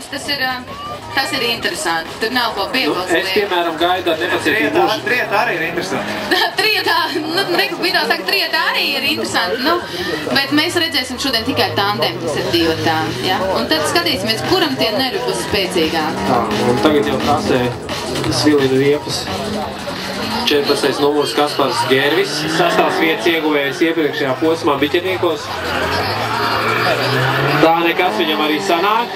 brauciens, tas ir interesanti. Tur nav ko piebilst. Es, piemēram, gaidu ar nepacietību. Trietā arī ir interesanti. Trietā arī ir interesanti, bet mēs redzēsim šodien tikai tandem, kas ir divatā. Un tad skatīsimies, kuram tie nervi būs spēcīgāk. Tā, un tagad jau krasē Svilina riepas. 14. numurs Kaspars Gērvis, 6. vietas ieguvējis iepriekšējā posmā biķerniekos. Tā nekas viņam arī sanāk.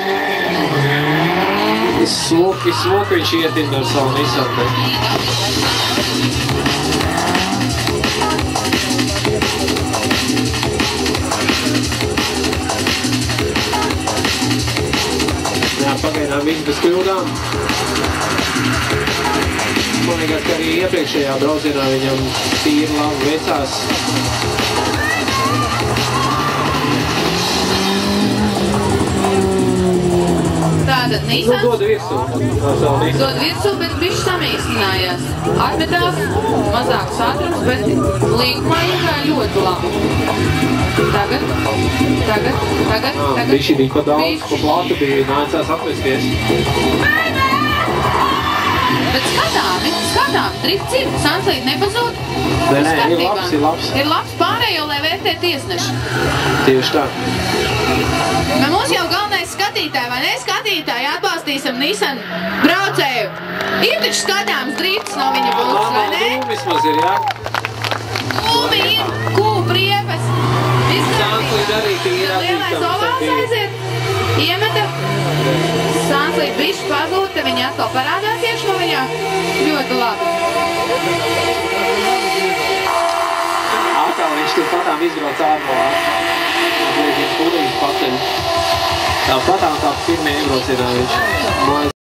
Smuki viņš ietinda ar savu Nissanu. Jā, pagaidām viss bez kļūdām. Man liekas, ka arī iepriekšējā braucienā viņam tīri labi veicās. Tātad Nissans dod virsū. Dod virsū, bet bišķi samīkstinājās. Atmetās mazāks ātrums, bet līgumā iegāja ļoti labi. Tagad. Bišķi bija pa daudz, pa plātu bija nācās atvesties. Bet skatām, drifts ir, Sanslīd nepazūd. Nē, ir labs. Ir labs pārējo, lai vērtē tiesneši. Tieši tā. Bet mums jau galvenais skatītāji, vai ne skatītāji, atbalstīsim Nissanu braucēju. Ir taču skatāms drifts no viņa puses, vai ne? Vismaz ir, jā. Kūmi ir, kūpriepas. Sanslīd arī tīri Lielais ovāls aiziet, iemeta. Sanslīd bišķi pazūd, te viņa atkal parādās iekš no viņā. Ļoti labi. Atkal viņš tur patām izbrauc ārmolā. Viņš pūdījis paceļ. Tā patām kā pirmie iebraucienā viņš.